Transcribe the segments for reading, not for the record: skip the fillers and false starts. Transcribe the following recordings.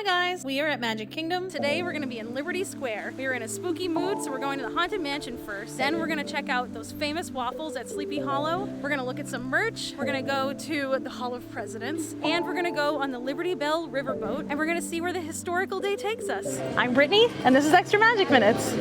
guys, we are at Magic Kingdom. Today we're gonna be in Liberty Square. We are in a spooky mood, so we're going to the Haunted Mansion first. Then we're gonna check out those famous waffles at Sleepy Hollow. We're gonna look at some merch. We're gonna go to the Hall of Presidents. And we're gonna go on the Liberty Bell Riverboat. And we're gonna see where the historical day takes us. I'm Brittany, and this is Extra Magic Minutes.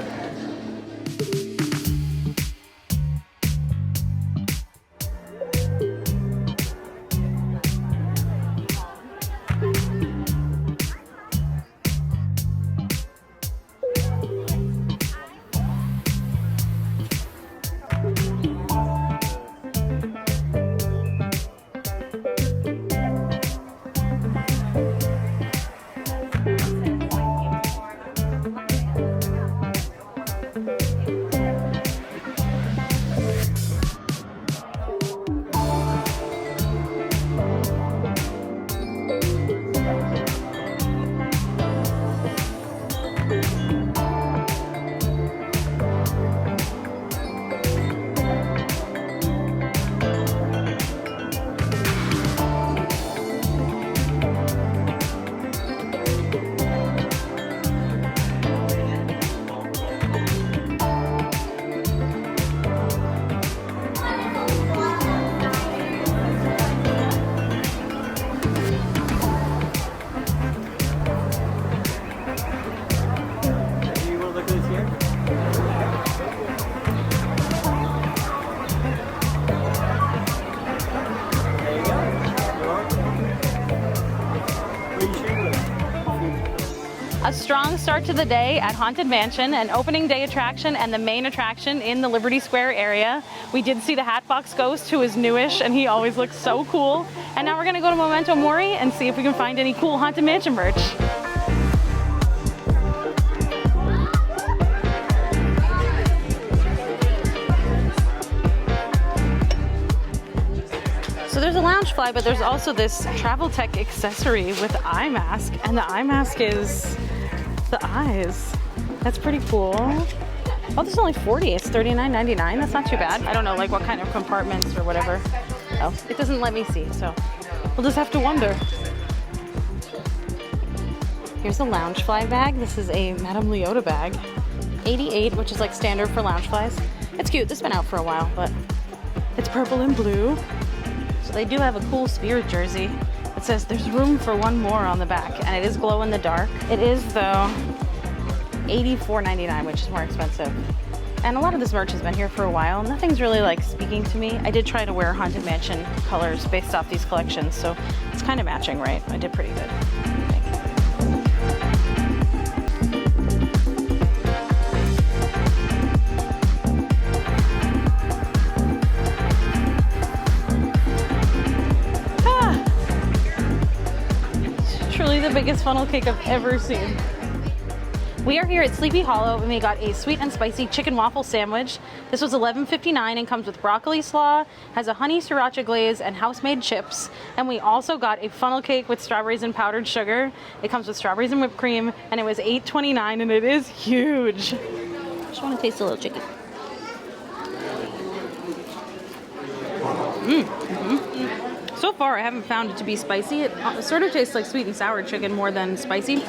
A strong start to the day at Haunted Mansion, an opening day attraction and the main attraction in the Liberty Square area. We did see the Hatbox Ghost, who is newish, and he always looks so cool. And now we're gonna go to Memento Mori and see if we can find any cool Haunted Mansion merch. So there's a Loungefly, but there's also this travel tech accessory with eye mask, and the eye mask is the eyes. That's pretty cool. Oh, this is only $40. It's $39.99. That's not too bad. I don't know like what kind of compartments or whatever. Oh, it doesn't let me see, so we'll just have to wonder. Here's a Loungefly bag. This is a Madame Leota bag. $88, which is like standard for Loungeflies. It's cute. This has been out for a while, but it's purple and blue. So they do have a cool Spirit jersey. It says there's room for one more on the back, and it is glow in the dark. It is, though, $84.99, which is more expensive. And a lot of this merch has been here for a while. Nothing's really like speaking to me. I did try to wear Haunted Mansion colors based off these collections, so it's kind of matching, right? I did pretty good. The biggest funnel cake I've ever seen. We are here at Sleepy Hollow and we got a sweet and spicy chicken waffle sandwich. This was $11.59 and comes with broccoli slaw, has a honey sriracha glaze and house-made chips. And we also got a funnel cake with strawberries and powdered sugar. It comes with strawberries and whipped cream, and it was $8.29, and it is huge. I just want to taste a little chicken. So far, I haven't found it to be spicy. It sort of tastes like sweet and sour chicken more than spicy.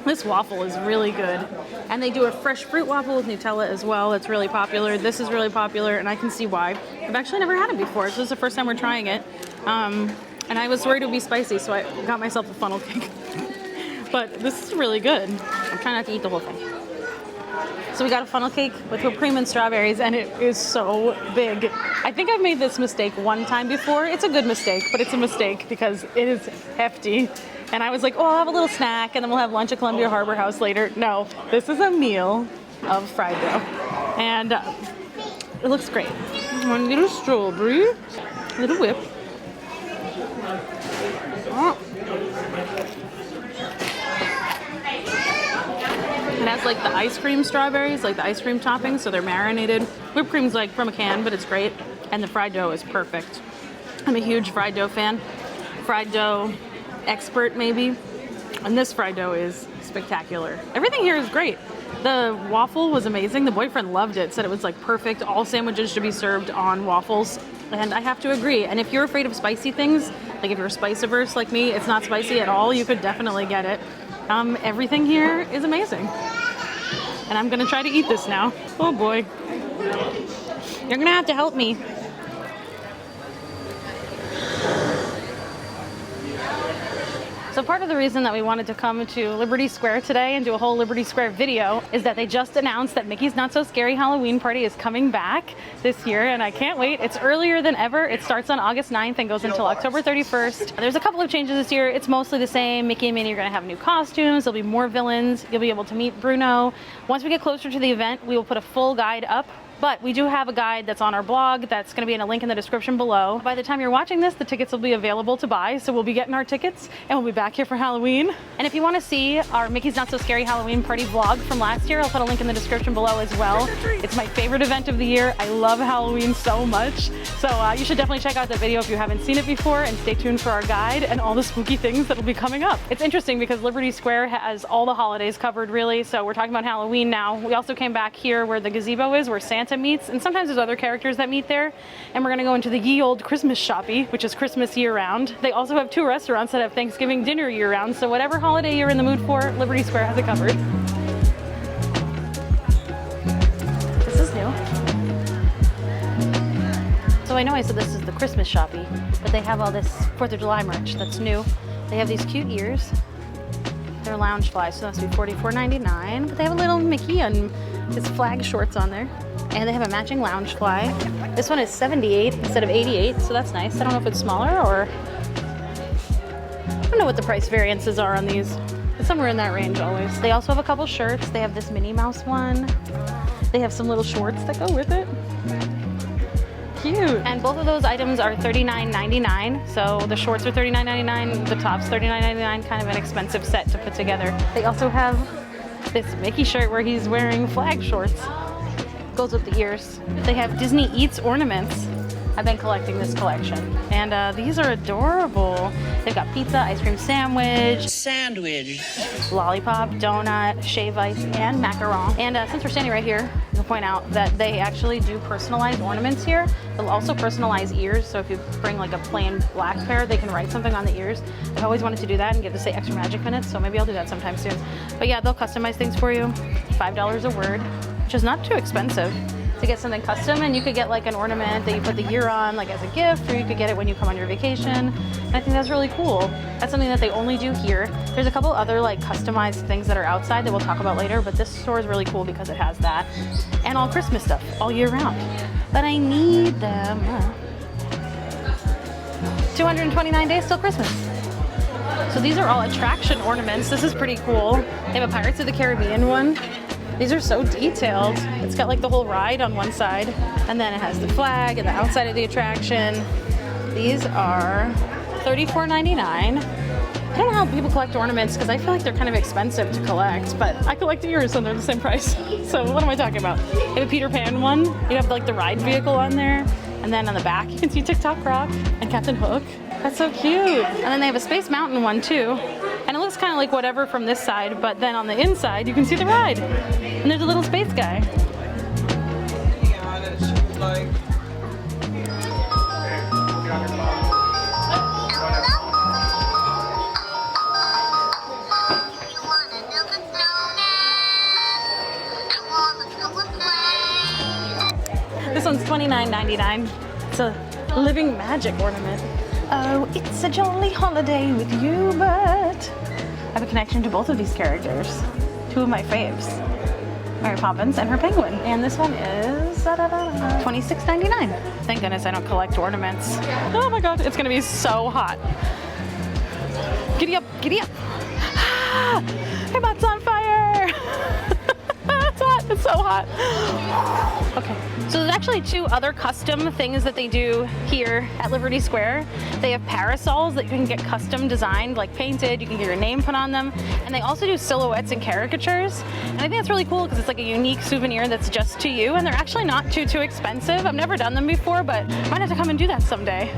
This waffle is really good. And they do a fresh fruit waffle with Nutella as well. It's really popular. This is really popular, and I can see why. I've actually never had it before. This is the first time we're trying it. And I was worried it would be spicy, so I got myself a funnel cake. But this is really good. I'm trying not to eat the whole thing. So we got a funnel cake with whipped cream and strawberries, and it is so big. I think I've made this mistake one time before. It's a good mistake, but it's a mistake because it is hefty. And I was like, oh, I'll have a little snack, and then we'll have lunch at Columbia Harbor House later. No, this is a meal of fried dough. And it looks great. One little strawberry, little whip. Oh. It has like the ice cream strawberries, like the ice cream toppings, so they're marinated. Whipped cream's like from a can, but it's great. And the fried dough is perfect. I'm a huge fried dough fan. Fried dough expert, maybe. And this fried dough is spectacular. Everything here is great. The waffle was amazing. The boyfriend loved it, said it was like perfect. All sandwiches should be served on waffles. And I have to agree. And if you're afraid of spicy things, like if you're spice averse like me, it's not spicy at all, you could definitely get it. Everything here is amazing. And I'm gonna try to eat this now. Oh boy. You're gonna have to help me. So part of the reason that we wanted to come to Liberty Square today and do a whole Liberty Square video is that they just announced that Mickey's Not So Scary Halloween Party is coming back this year, and I can't wait. It's earlier than ever. It starts on August 9th and goes until October 31st. There's a couple of changes this year. It's mostly the same. Mickey and Minnie are gonna have new costumes. There'll be more villains. You'll be able to meet Bruno. Once we get closer to the event, we will put a full guide up. But we do have a guide that's on our blog that's going to be in a link in the description below. By the time you're watching this, the tickets will be available to buy, so we'll be getting our tickets and we'll be back here for Halloween. And if you want to see our Mickey's Not So Scary Halloween Party vlog from last year, I'll put a link in the description below as well. It's my favorite event of the year. I love Halloween so much. So you should definitely check out that video if you haven't seen it before, and stay tuned for our guide and all the spooky things that will be coming up. It's interesting because Liberty Square has all the holidays covered, really. So we're talking about Halloween now. We also came back here where the gazebo is, where Santa meets, and sometimes there's other characters that meet there. And we're gonna go into the ye old Christmas Shoppe, which is Christmas year-round. They also have 2 restaurants that have Thanksgiving dinner year-round, so whatever holiday you're in the mood for, Liberty Square has it covered. This is new. So I know I said this is the Christmas Shoppe, but they have all this 4th of July merch that's new. They have these cute ears. They're lounge flies, so that's be $44.99. But they have a little Mickey and his flag shorts on there. And they have a matching lounge fly. This one is 78 instead of 88, so that's nice. I don't know if it's smaller or... I don't know what the price variances are on these. It's somewhere in that range always. They also have a couple shirts. They have this Minnie Mouse one. They have some little shorts that go with it. Cute. And both of those items are $39.99. So the shorts are $39.99, the top's $39.99, kind of an expensive set to put together. They also have this Mickey shirt where he's wearing flag shorts. Goes with the ears. They have Disney Eats ornaments. I've been collecting this collection. And these are adorable. They've got pizza, ice cream sandwich, lollipop, donut, shave ice, and macaron. And since we're standing right here, I'll point out that they actually do personalized ornaments here. They'll also personalize ears, so if you bring like a plain black pair, they can write something on the ears. I've always wanted to do that and get to say extra magic minutes, so maybe I'll do that sometime soon. But yeah, they'll customize things for you. $5 a word, which is not too expensive to get something custom. And you could get like an ornament that you put the year on, like as a gift, or you could get it when you come on your vacation. And I think that's really cool. That's something that they only do here. There's a couple other like customized things that are outside that we'll talk about later, but this store is really cool because it has that and all Christmas stuff all year round. But I need them. 229 days till Christmas. So these are all attraction ornaments. This is pretty cool. They have a Pirates of the Caribbean one. These are so detailed. It's got like the whole ride on one side, and then it has the flag and the outside of the attraction. These are $34.99. I don't know how people collect ornaments because I feel like they're kind of expensive to collect, but I collect ears and they're the same price. So what am I talking about? They have a Peter Pan one. You have like the ride vehicle on there, and then on the back you can see TikTok Rock and Captain Hook. That's so cute. And then they have a Space Mountain one too. And it looks kind of like whatever from this side, but then on the inside you can see the ride. And there's a little space guy. This one's $29.99. It's a living magic ornament. Oh, it's a jolly holiday with you, but I have a connection to both of these characters. 2 of my faves. Mary Poppins and her penguin. And this one is $26.99. Thank goodness I don't collect ornaments. Oh my god, it's gonna be so hot. Giddy up, giddy up. Ah, my butt's on fire. It's hot, it's so hot. Okay, so there's actually 2 other custom things that they do here at Liberty Square. They have parasols that you can get custom designed, like painted, you can get your name put on them. And they also do silhouettes and caricatures. And I think that's really cool because it's like a unique souvenir that's just to you, and they're actually not too expensive. I've never done them before, but might have to come and do that someday.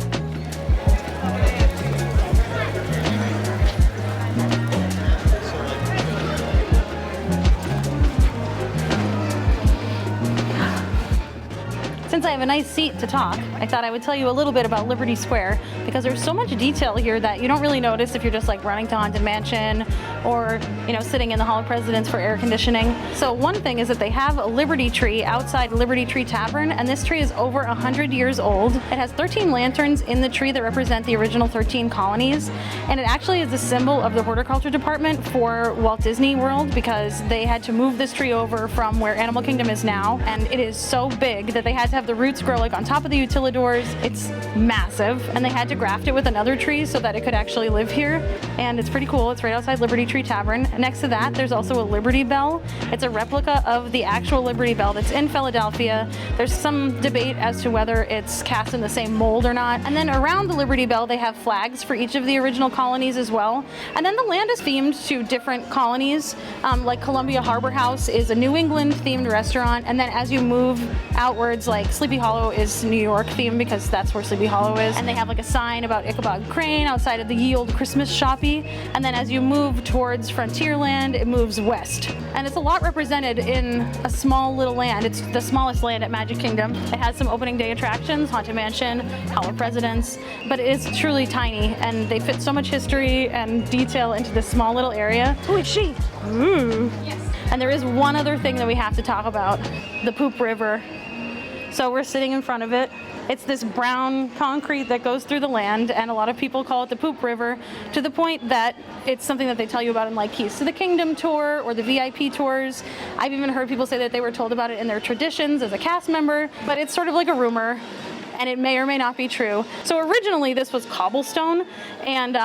Since I have a nice seat to talk, I thought I would tell you a little bit about Liberty Square because there's so much detail here that you don't really notice if you're just like running to Haunted Mansion or, you know, sitting in the Hall of Presidents for air conditioning. So one thing is that they have a Liberty tree outside Liberty Tree Tavern, and this tree is over 100 years old. It has 13 lanterns in the tree that represent the original 13 colonies, and it actually is a symbol of the horticulture department for Walt Disney World, because they had to move this tree over from where Animal Kingdom is now, and it is so big that they had to have the roots grow like on top of the utilidors. It's massive, and they had to graft it with another tree so that it could actually live here, and it's pretty cool. It's right outside Liberty Tree Tavern. Next to that, there's also a Liberty Bell. It's a replica of the actual Liberty Bell that's in Philadelphia. There's some debate as to whether it's cast in the same mold or not. And then around the Liberty Bell, they have flags for each of the original colonies as well. And then the land is themed to different colonies. Like Columbia Harbor House is a New England themed restaurant. And then as you move outwards, like Sleepy Hollow is New York themed because that's where Sleepy Hollow is. And they have like a sign about Ichabod Crane outside of the Ye Olde Christmas Shoppe. And then as you move towards Frontierland, it moves west. And it's a lot represented in a small little land. It's the smallest land at Magic Kingdom. It has some opening day attractions, Haunted Mansion, Hall of Presidents, but it is truly tiny, and they fit so much history and detail into this small little area. Who is she? Ooh. Yes. And there is one other thing that we have to talk about, the Poop River. So we're sitting in front of it. It's this brown concrete that goes through the land, and a lot of people call it the Poop River, to the point that it's something that they tell you about in like Keys to the Kingdom tour or the VIP tours. I've even heard people say that they were told about it in their traditions as a cast member, but it's sort of like a rumor, and it may or may not be true. So originally this was cobblestone, and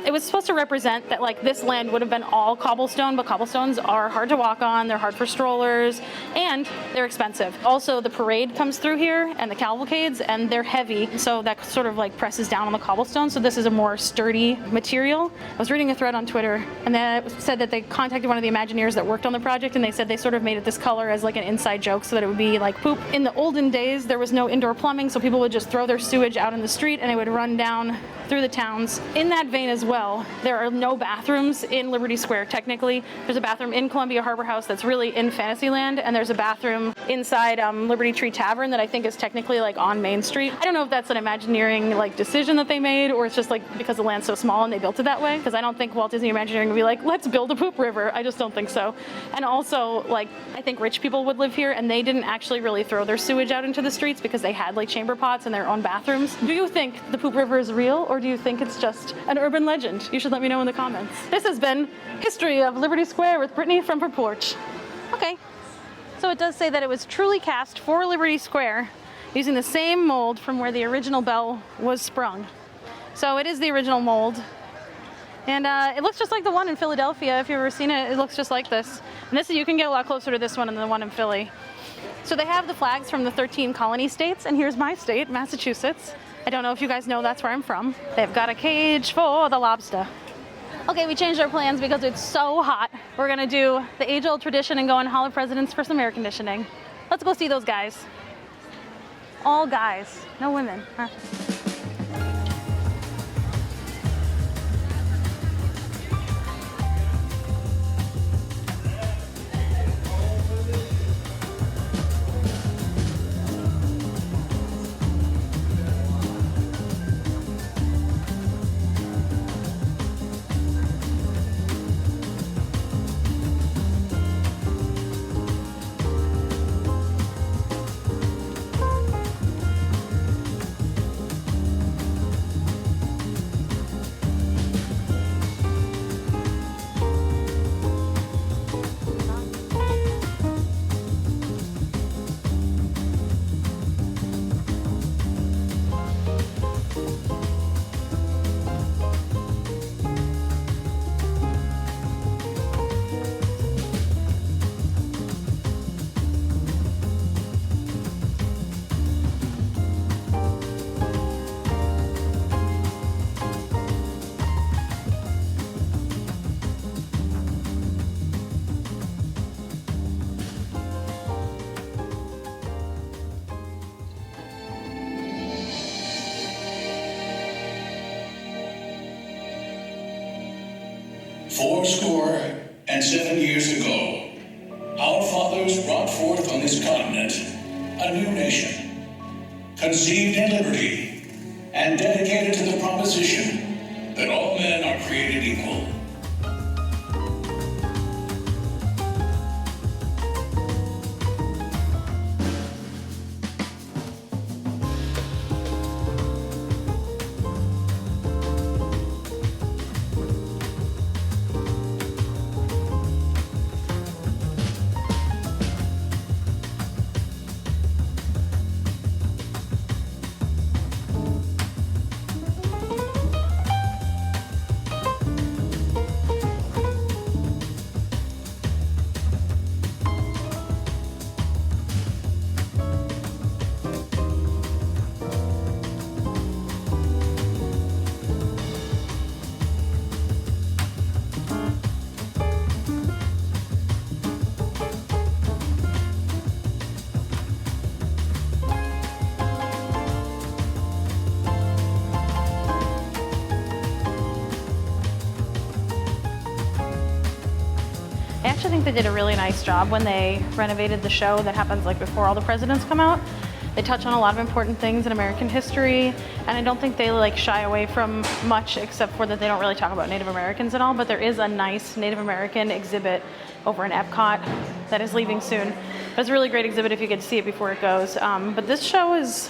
it was supposed to represent that like this land would have been all cobblestone, but cobblestones are hard to walk on, they're hard for strollers, and they're expensive. Also, the parade comes through here and the cavalcades, and they're heavy, so that sort of like presses down on the cobblestone, so this is a more sturdy material. I was reading a thread on Twitter, and they said that they contacted one of the Imagineers that worked on the project, and they said they sort of made it this color as like an inside joke so that it would be like poop. In the olden days, there was no indoor plumbing, so people would just throw their sewage out in the street and it would run down through the towns. In that vein as well, there are no bathrooms in Liberty Square technically. There's a bathroom in Columbia Harbor House that's really in Fantasyland, and there's a bathroom inside Liberty Tree Tavern that I think is technically like on Main Street. I don't know if that's an Imagineering like decision that they made, or it's just like because the land's so small and they built it that way, because I don't think Walt Disney Imagineering would be like, let's build a poop river. I just don't think so. And also, like, I think rich people would live here, and they didn't actually really throw their sewage out into the streets because they had like chamber pots and their own bathrooms. Do you think the poop river is real, or do you think it's just an urban legend? You should let me know in the comments. This has been History of Liberty Square with Brittany from her porch. Okay, so it does say that it was truly cast for Liberty Square using the same mold from where the original bell was sprung. So it is the original mold. And it looks just like the one in Philadelphia. If you've ever seen it, it looks just like this. And this, you can get a lot closer to this one than the one in Philly. So they have the flags from the 13 colony states, and here's my state, Massachusetts. I don't know if you guys know that's where I'm from. They've got a cage for the lobster. Okay, we changed our plans because it's so hot. We're gonna do the age-old tradition and go in Hall of Presidents for some air conditioning. Let's go see those guys. All guys, no women. Huh? Fourscore and 7 years ago, our fathers brought forth on this continent a new nation, conceived in liberty and dedicated to the proposition that all men are created equal. I actually think they did a really nice job when they renovated the show that happens like before all the presidents come out. They touch on a lot of important things in American history, and I don't think they like shy away from much except for that they don't really talk about Native Americans at all, but there is a nice Native American exhibit over in Epcot that is leaving soon. It's a really great exhibit if you get to see it before it goes. But this show is,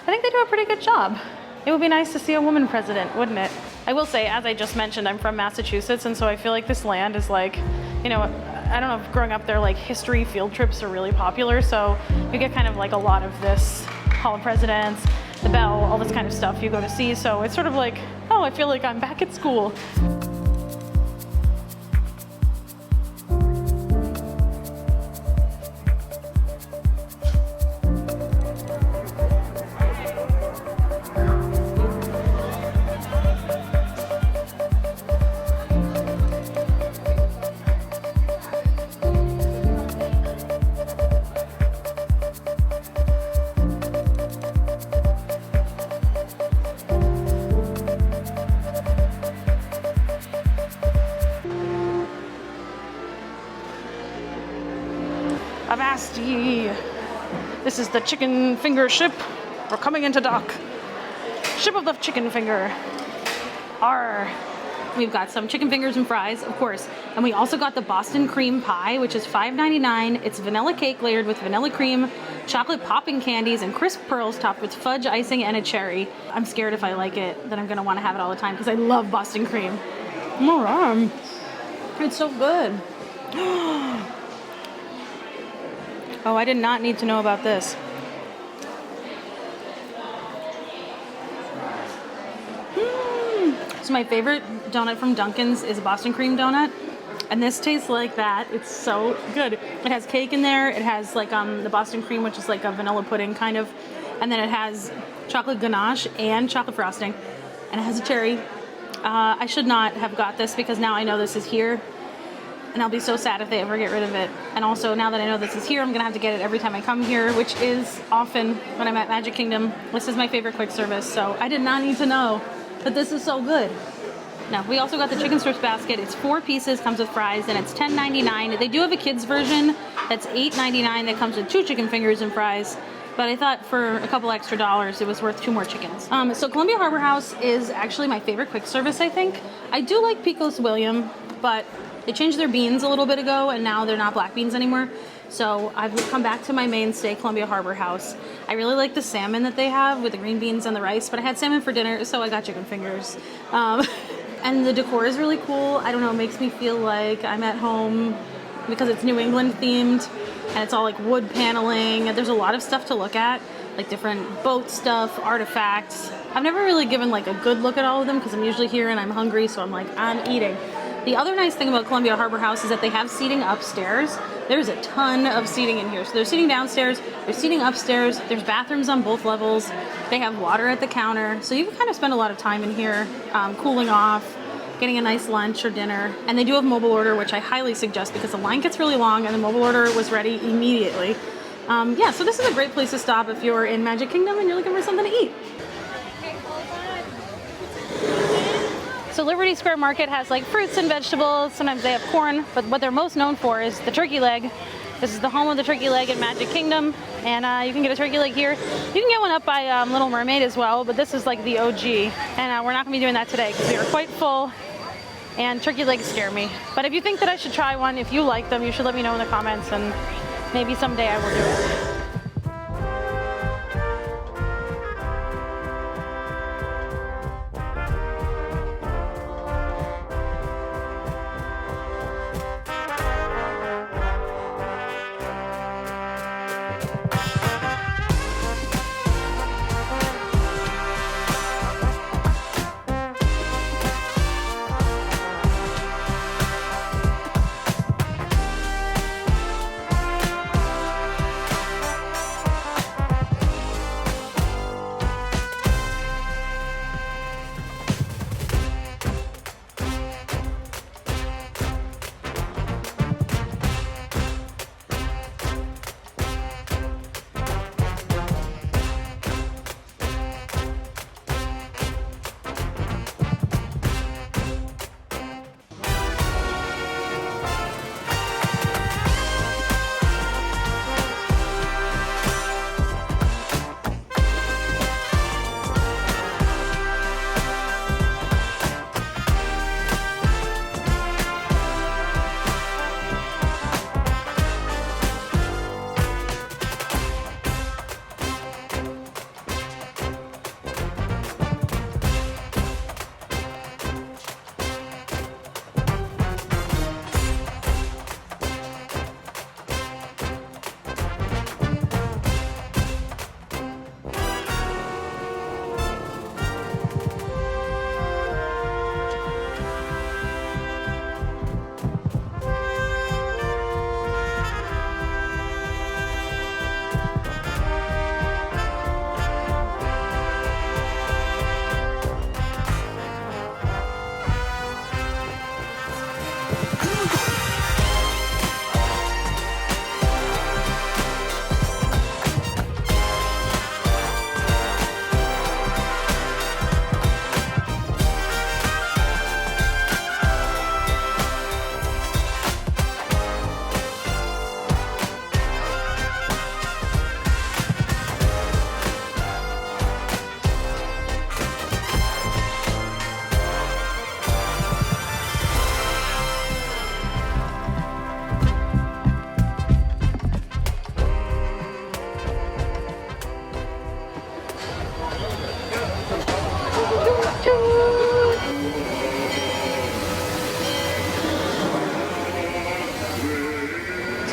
I think they do a pretty good job. It would be nice to see a woman president, wouldn't it? I will say, as I just mentioned, I'm from Massachusetts, and so I feel like this land is like, you know, I don't know if growing up there, like history field trips are really popular, so you get kind of like a lot of this Hall of Presidents, the Bell, all this kind of stuff you go to see, so it's sort of like, oh, I feel like I'm back at school. Avasti! This is the chicken finger ship. We're coming into dock. Ship of the chicken finger. Arr! We've got some chicken fingers and fries, of course. And we also got the Boston cream pie, which is $5.99. It's vanilla cake layered with vanilla cream, chocolate popping candies, and crisp pearls topped with fudge icing and a cherry. I'm scared if I like it, that I'm gonna wanna have it all the time because I love Boston cream. Alright. It's so good. Oh, I did not need to know about this. So my favorite donut from Dunkin's is a Boston cream donut. And this tastes like that. It's so good. It has cake in there. It has like the Boston cream, which is like a vanilla pudding kind of. And then it has chocolate ganache and chocolate frosting. And it has a cherry. I should not have got this because now I know this is here. And I'll be so sad if they ever get rid of it. And also, now that I know this is here, I'm gonna have to get it every time I come here, which is often when I'm at Magic Kingdom. This is my favorite quick service, so I did not need to know that this is so good. Now, we also got the chicken strips basket. It's 4 pieces, comes with fries, and it's $10.99. They do have a kids version that's $8.99 that comes with 2 chicken fingers and fries. But I thought for a couple extra dollars, it was worth 2 more chickens. So Columbia Harbor House is actually my favorite quick service, I think. I do like Pecos William, but they changed their beans a little bit ago, and now they're not black beans anymore. So I've come back to my mainstay, Columbia Harbor House. I really like the salmon that they have with the green beans and the rice, but I had salmon for dinner, so I got chicken fingers. And the decor is really cool. I don't know, it makes me feel like I'm at home because it's New England themed, and it's all like wood paneling, and there's a lot of stuff to look at, like different boat stuff, artifacts. I've never really given like a good look at all of them because I'm usually here and I'm hungry, so I'm like, I'm eating. The other nice thing about Columbia Harbor House is that they have seating upstairs. There's a ton of seating in here. So there's seating downstairs, there's seating upstairs, there's bathrooms on both levels. They have water at the counter. So you can kind of spend a lot of time in here, cooling off, getting a nice lunch or dinner. And they do have mobile order, which I highly suggest because the line gets really long and the mobile order was ready immediately. Yeah, so this is a great place to stop if you're in Magic Kingdom and you're looking for something to eat. So Liberty Square Market has like fruits and vegetables. Sometimes they have corn, but what they're most known for is the turkey leg. This is the home of the turkey leg in Magic Kingdom, and you can get a turkey leg here. You can get one up by Little Mermaid as well, but this is like the OG, and we're not gonna be doing that today because we are quite full, and turkey legs scare me. But if you think that I should try one, if you like them, you should let me know in the comments, and maybe someday I will do it.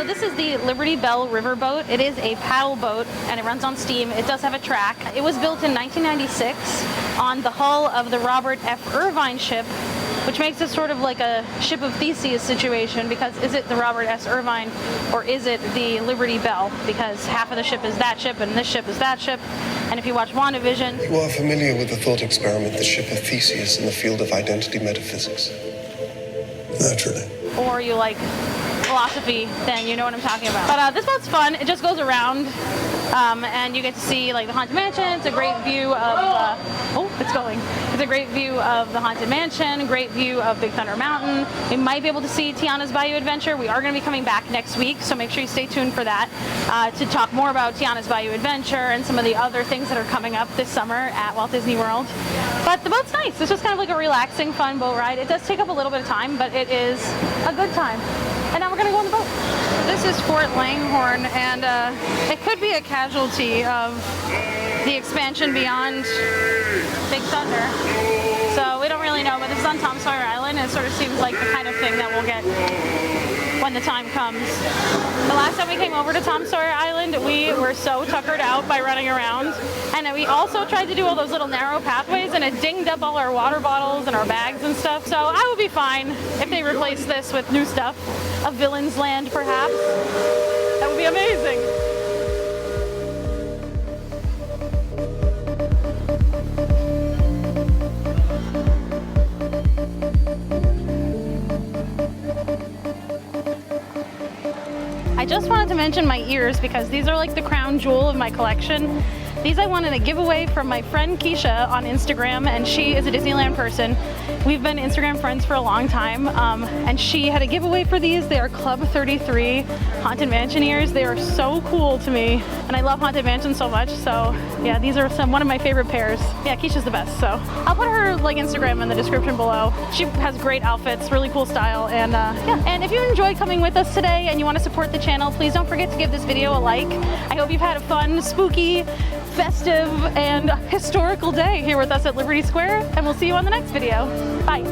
this is the Liberty Bell Riverboat. It is a paddle boat and it runs on steam. It does have a track. It was built in 1996 on the hull of the Robert F. Irvine ship, which makes it sort of like a ship of Theseus situation, because is it the Robert S. Irvine or is it the Liberty Bell? Because half of the ship is that ship and this ship is that ship. And if you watch WandaVision... You are familiar with the thought experiment, the ship of Theseus in the field of identity metaphysics? Naturally. Or you like philosophy, then you know what I'm talking about. But this boat's fun. It just goes around, and you get to see like the Haunted Mansion. It's a great view of It's a great view of the Haunted Mansion, great view of Big Thunder Mountain. We might be able to see Tiana's Bayou Adventure. We are going to be coming back next week, so make sure you stay tuned for that to talk more about Tiana's Bayou Adventure and some of the other things that are coming up this summer at Walt Disney World. But the boat's nice. It's just kind of like a relaxing, fun boat ride. It does take up a little bit of time, but it is a good time. And now we're going to go on the boat. This is Fort Langhorne, and it could be a casualty of the expansion beyond Big Thunder. So we don't really know, but this is on Tom Sawyer Island, and it sort of seems like the kind of thing that we'll get when the time comes. The last time we came over to Tom Sawyer Island, we were so tuckered out by running around, and we also tried to do all those little narrow pathways, and it dinged up all our water bottles and our bags and stuff. So I would be fine if they replace this with new stuff. A Villain's Land, perhaps. That would be amazing. I just wanted to mention my ears because these are like the crown jewel of my collection. These I wanted a giveaway from my friend Keisha on Instagram, and she is a Disneyland person. We've been Instagram friends for a long time, and she had a giveaway for these. They are Club 33 Haunted Mansion ears. They are so cool to me, and I love Haunted Mansion so much. So yeah, these are one of my favorite pairs. Yeah, Keisha's the best. So I'll put her like Instagram in the description below. She has great outfits, really cool style, and yeah. And if you enjoyed coming with us today and you want to support the channel, please don't forget to give this video a like. I hope you've had a fun, spooky, festive, and historical day here with us at Liberty Square, and we'll see you on the next video. Bye.